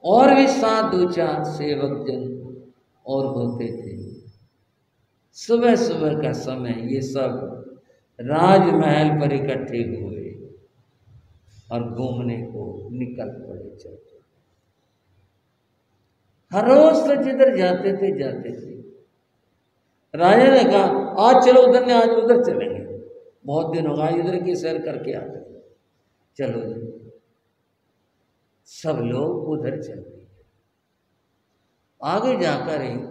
और भी साथ दो चार सेवक जन और होते थे। सुबह सुबह का समय ये सब राजमहल पर इकट्ठे हुए और घूमने को निकल पड़े। चलते हर रोज तो जिधर जाते थे जाते थे। राजा ने कहा आज चलो उधर ने, आज उधर चलेंगे, बहुत दिन होगा इधर की सैर करके आते, चलो जी। सब लोग उधर चले। आगे जाकर एक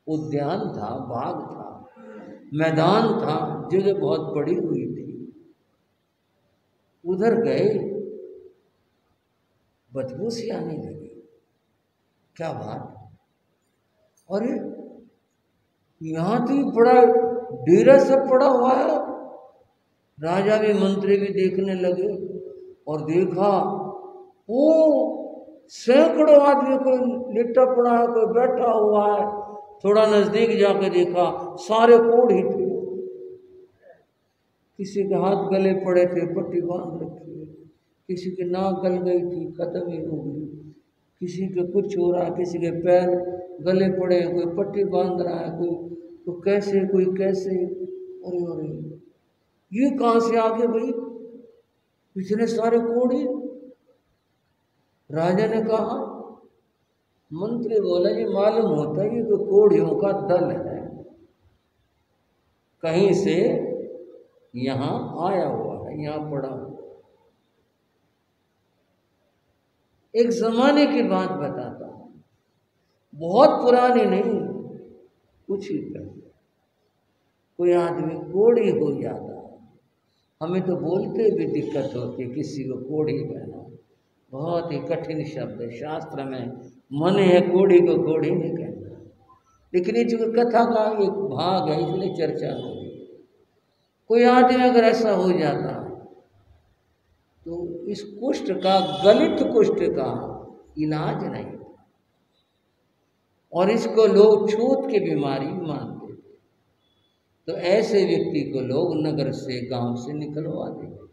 उद्यान था, बाग था, मैदान था, जगह बहुत बड़ी हुई थी। उधर गए, बदबू सी आने लगी। क्या बात, अरे यहाँ तो बड़ा डेरा सब पड़ा हुआ है। राजा भी मंत्री भी देखने लगे और देखा वो सैकड़ों आदमी कोई लेटा पड़ा है, कोई बैठा हुआ है। थोड़ा नजदीक जाकर देखा सारे कोढ़ ही थे, किसी के हाथ गले पड़े थे, पट्टी बांध रखी है, किसी के नाक गल गई थी, खत्म ही हो गई, किसी के कुछ हो रहा है, किसी के पैर गले पड़े, कोई पट्टी बांध रहा है, कोई कैसे कोई कैसे। अरे अरे ये कहाँ से आ गए भाई, इतने सारे कोढ़ी। राजा ने कहा, मंत्री बोला ये मालूम होता है कि कोढ़ियों का दल है, कहीं से यहाँ आया हुआ है, यहाँ पड़ा हुआ। एक जमाने की बात बताता हूँ, बहुत पुरानी नहीं, कुछ ही पहले कोई आदमी कोढ़ी हो जाता है। हमें तो बोलते भी दिक्कत होती है, किसी को कोढ़ी कहना बहुत ही कठिन शब्द है। शास्त्र में मन है कोढ़ी को कोढ़ी नहीं कहना, लेकिन ये जो कथा का एक भाग है इसलिए चर्चा हो रही है। कोई आदमी अगर ऐसा हो जाता तो इस कुष्ठ का, गलित कुष्ठ का इलाज नहीं था, और इसको लोग छूत की बीमारी मानते थे। तो ऐसे व्यक्ति को लोग नगर से, गांव से निकलवा देते,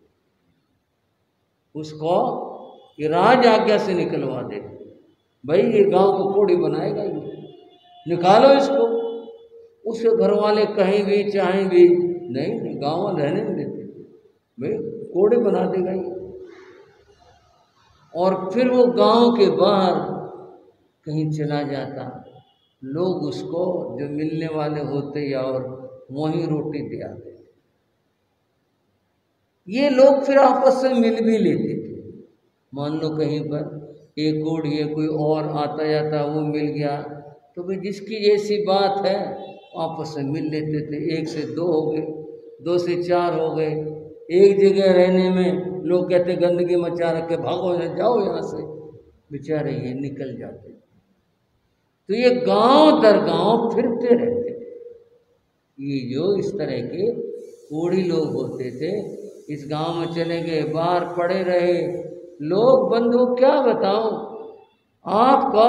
उसको ये राज आज्ञा से निकलवा देते। भाई ये गांव को कोढ़ी बनाएगा, ये निकालो इसको। उसके घर वाले कहीं भी चाहें भी नहीं, गांव में रहने नहीं देते, भाई कोढ़ी बना देगा ये। और फिर वो गांव के बाहर कहीं चला जाता, लोग उसको जो मिलने वाले होते या और वहीं रोटी दे आते। ये लोग फिर आपस में मिल भी लेते थे। मान लो कहीं पर एक कोढ़ी है, कोई और आता जाता वो मिल गया, तो भाई जिसकी जैसी बात है आपस में मिल लेते थे। 1 से 2 हो गए, 2 से 4 हो गए। एक जगह रहने में लोग कहते गंदगी मचा रखे, भागो जाओ यहाँ से, बेचारे ये निकल जाते। तो ये गांव दर गांव फिरते रहते थे। ये जो इस तरह के कोढ़ी लोग होते थे, इस गांव में चले गए, बाहर पड़े रहे, लोग बंधु क्या बताऊं, आपको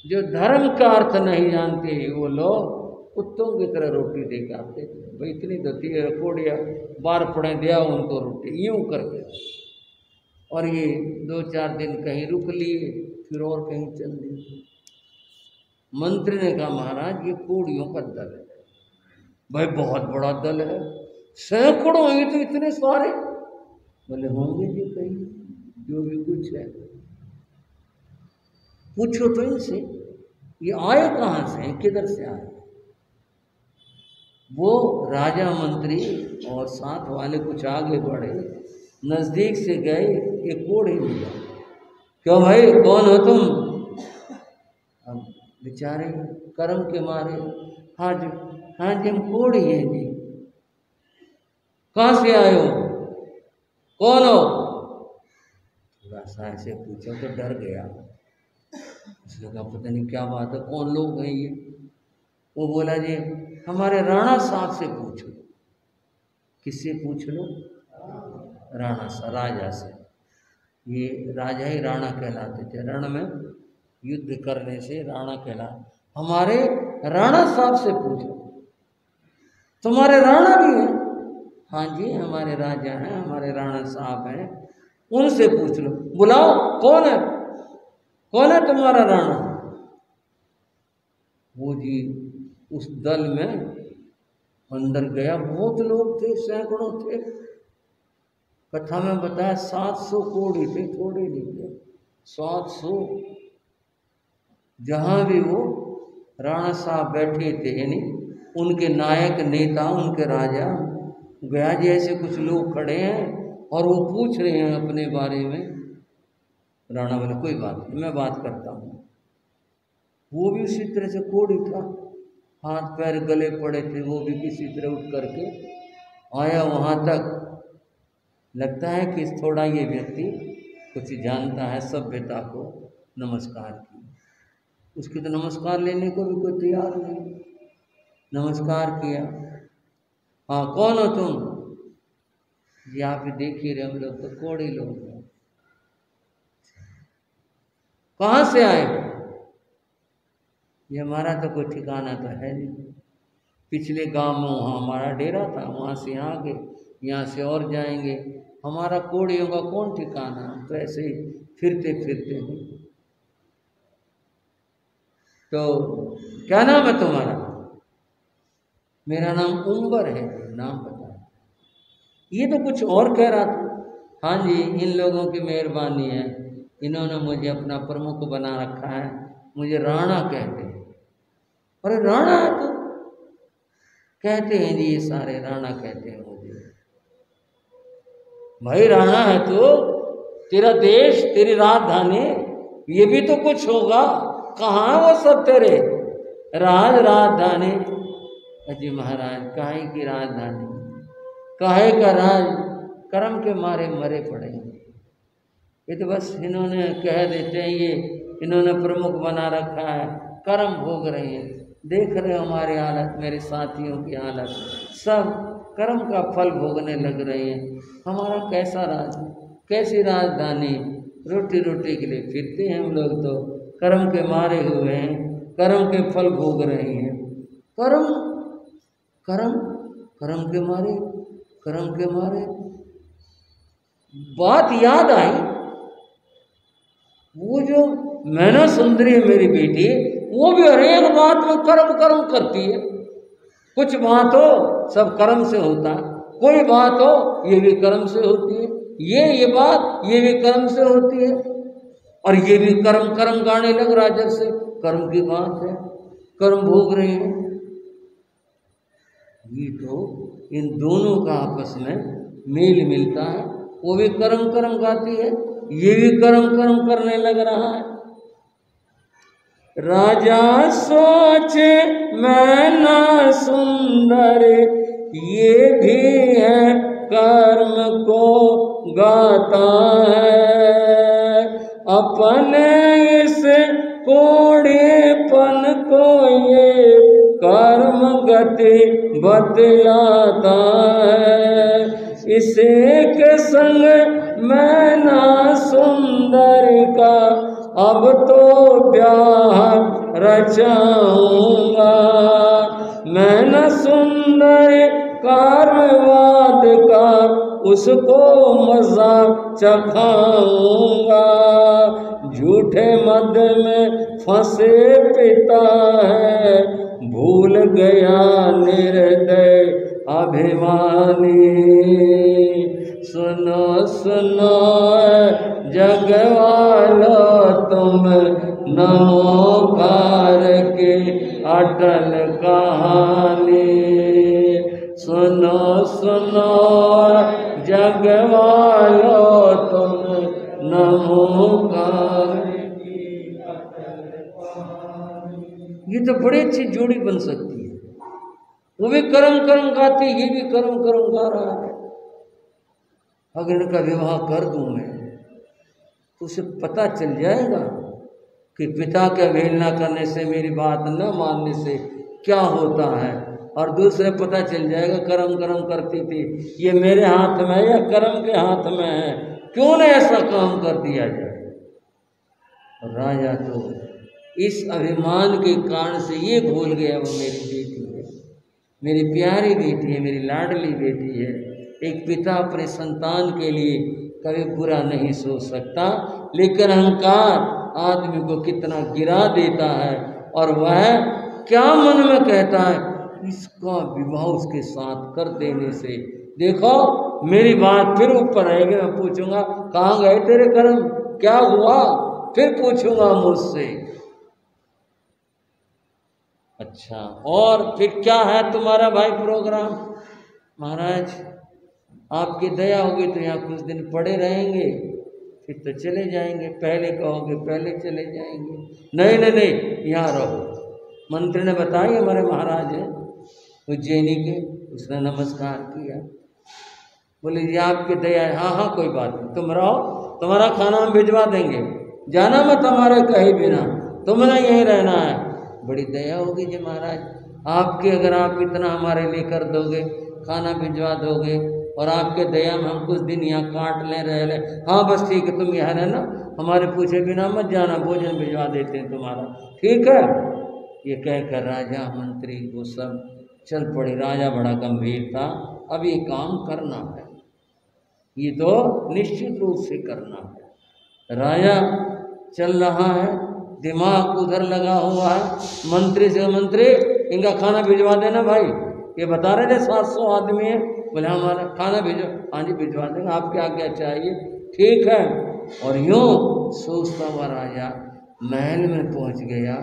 जो धर्म का अर्थ नहीं जानते वो लोग कुत्तों की तरह रोटी दे के आते थे। भाई इतनी दती रकोड़िया बार पड़े दिया उनको रोटी यूं करके, और ये 2-4 दिन कहीं रुक लिए, फिर और कहीं चल दिए। मंत्री ने कहा महाराज ये कोड़ियों का दल है। भाई बहुत बड़ा दल है, सैकड़ों ये तो इतने सारे। बोले होंगे जी कहीं जो भी कुछ है, पूछो तो इनसे ये आए कहाँ से, किधर से आए। वो राजा मंत्री और साथ वाले कुछ आगे बढ़े, नजदीक से गए, एक कोढ़ी मिला। क्यों भाई कौन हो तुम? अब बेचारे कर्म के मारे, हाँ जी हम कोढ़ी हैं जी। कहाँ से आए हो, कौन हो? थोड़ा सा ऐसे पूछा तो डर गया। उसने कहा पता नहीं क्या बात है, कौन लोग हैं ये? वो बोला जी हमारे राणा साहब से पूछो। किससे पूछ लो? राणा सा, राजा से। ये राजा ही राणा कहलाते थे, रण में युद्ध करने से राणा कहला। हमारे राणा साहब से पूछो। तुम्हारे राणा भी हैं? हाँ जी हमारे राजा हैं, हमारे राणा साहब हैं, उनसे पूछ लो। बुलाओ, कौन है, कौन है तुम्हारा राणा? वो जी उस दल में अंदर गया, बहुत लोग थे, सैकड़ों थे। कथा में बताया 700 कोढ़ी थे, थोड़े नहीं थे, 700। जहाँ भी वो राणा साहब बैठे थे, यानी उनके नायक नेता, उनके राजा, गया जी ऐसे कुछ लोग खड़े हैं और वो पूछ रहे हैं अपने बारे में। राणा बोले कोई बात नहीं, मैं बात करता हूँ। वो भी उसी तरह से कोढ़ी था, हाथ पैर गले पड़े थे, वो भी किसी तरह उठ करके आया वहाँ तक। लगता है कि थोड़ा ये व्यक्ति कुछ जानता है, सभ्यता को नमस्कार की। उसकी तो नमस्कार लेने को भी कोई तैयार नहीं। नमस्कार किया। हाँ कौन हो तुम? जी आप ही देख ही रहे, हम लोग तो कोढ़ी लोग हैं। कहाँ से आए? ये हमारा तो कोई ठिकाना तो है नहीं, पिछले गांव में वहाँ हमारा डेरा था, वहाँ से यहाँ गए, यहाँ से और जाएंगे, हमारा कोढ़ियों का कौन ठिकाना, तो ऐसे ही फिरते फिरते हैं। तो क्या नाम है तुम्हारा? मेरा नाम उम्बर है, नाम बता। ये तो कुछ और कह रहा था। हाँ जी इन लोगों की मेहरबानी है, इन्होंने मुझे अपना प्रमुख बना रखा है, मुझे राणा कहते हैं। अरे राणा है तो? कहते हैं जी ये सारे राणा कहते हैं मुझे। भाई राणा है तो तेरा देश, तेरी राजधानी, ये भी तो कुछ होगा। कहाँ वो सब तेरे राज राजधानी? अजी महाराज काहे की राजधानी, काहे का राज, कर्म के मारे मरे पड़े। ये तो बस इन्होंने कह देते हैं, ये इन्होंने प्रमुख बना रखा है, कर्म भोग रहे हैं। देख रहे हो हमारे हालत, मेरे साथियों की हालत, सब कर्म का फल भोगने लग रहे हैं। हमारा कैसा राज, कैसी राजधानी, रोटी रोटी के लिए फिरते हैं हम लोग, तो कर्म के मारे हुए हैं, कर्म के फल भोग रहे हैं। कर्म कर्म कर्म के मारे, कर्म के मारे। बात याद आई, वो जो मैना सुंदरी है मेरी बेटी, वो भी हर एक बात में कर्म कर्म करती है। कुछ बात हो सब कर्म से होता है, कोई बात हो ये भी कर्म से होती है, ये बात ये भी कर्म से होती है, और ये भी कर्म कर्म गाने लग रहा, जब से कर्म की बात है, कर्म भोग रहे हैं। ये तो इन दोनों का आपस में मेल मिलता है, वो भी कर्म कर्म गाती है, ये भी कर्म कर्म करने लग रहा है। राजा सोचे मैना सुंदर, ये भी है कर्म को गाता है, अपने इस कोढ़ेपन को ये कर्म गति बतलाता है। इसे के संग मैना सुंदरी का अब तो ब्याह रचाऊंगा, मैं न सुंदरी कारवाद का उसको मजा चखाऊंगा। झूठे मद में फंसे पिता है, भूल गया निर्दय अभिमानी। सुनो सुनो जगवालो तुम नमोकार के अटल कहानी। सुनो सुनो जगवालो तुम नमोकार की अटल कहानी। ये तो बड़ी अच्छी जोड़ी बन सकती है। वो भी करम करम गाती, ये भी करम करम गा रहा है। अगर इनका विवाह कर दूं मैं तो उसे पता चल जाएगा कि पिता के अवहेलना करने से, मेरी बात न मानने से क्या होता है। और दूसरे पता चल जाएगा करम करम करती थी, ये मेरे हाथ में है या करम के हाथ में है, क्यों न ऐसा काम कर दिया जाए। राजा तो इस अभिमान के कारण से ये भूल गया वो मेरी बेटी है, मेरी प्यारी बेटी है, मेरी लाडली बेटी है। एक पिता अपने संतान के लिए कभी बुरा नहीं सोच सकता, लेकिन अहंकार आदमी को कितना गिरा देता है। और वह क्या मन में कहता है, इसका विवाह उसके साथ कर देने से, देखो मेरी बात फिर ऊपर आएगी, मैं पूछूंगा कहाँ गए तेरे कर्म, क्या हुआ, फिर पूछूंगा मुझसे। अच्छा, और फिर क्या है तुम्हारा भाई प्रोग्राम? महाराज आपकी दया होगी तो यहाँ कुछ दिन पड़े रहेंगे, फिर तो चले जाएंगे। पहले कहोगे पहले चले जाएंगे। नहीं नहीं नहीं, यहाँ रहो। मंत्री ने बताया हमारे महाराज हैं उज्जैनी के, उसने नमस्कार किया, बोले जी आपकी दया है। हाँ हाँ कोई बात नहीं, तुम रहो, तुम्हारा खाना हम भिजवा देंगे, जाना मत हमारे कहीं बिना, तुमने यहीं रहना है। बड़ी दया होगी जी महाराज आपकी, अगर आप इतना हमारे लिए कर दोगे, खाना भिजवा दोगे और आपके दया में हम कुछ दिन यहाँ काट लें, रह लें। हाँ बस ठीक है, तुम यहाँ रहना, हमारे पूछे बिना मत जाना, भोजन भिजवा देते हैं तुम्हारा, ठीक है। ये कहकर राजा मंत्री वो सब चल पड़े। राजा बड़ा गंभीर था, अब ये काम करना है, ये तो निश्चित रूप से करना है। राजा चल रहा है, दिमाग उधर लगा हुआ है। मंत्री से, मंत्री इनका खाना भिजवा देना भाई, ये बता रहे थे 700 आदमी है। बोले हमारा खाना भिजवा, हाँ जी भिजवा देंगे, आप क्या क्या चाहिए, ठीक है। और यूँ सोचता हुआ राजा महल में पहुंच गया।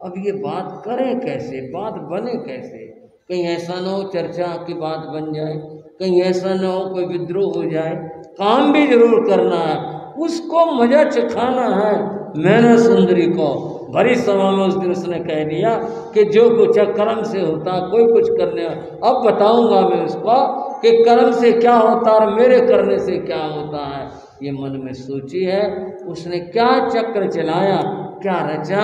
अब ये बात करें कैसे, बात बने कैसे, कहीं ऐसा न हो चर्चा की बात बन जाए, कहीं ऐसा न हो कोई विद्रोह हो जाए। काम भी जरूर करना है, उसको मजा चखाना है। मैंने सुंदरी को भरी सभा में उस दिन उसने कह दिया कि जो कुछ कर्म से होता, कोई कुछ करने, अब बताऊंगा मैं उसको कि कर्म से क्या होता और मेरे करने से क्या होता है। ये मन में सोची है, उसने क्या चक्र चलाया, क्या रचा,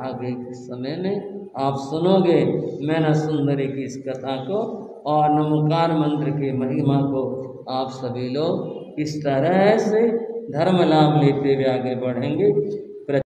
आगे के समय में आप सुनोगे। मैना सुंदरी की इस कथा को और नमोकार मंत्र की महिमा को आप सभी लोग इस तरह से धर्म लाभ लेते हुए आगे बढ़ेंगे।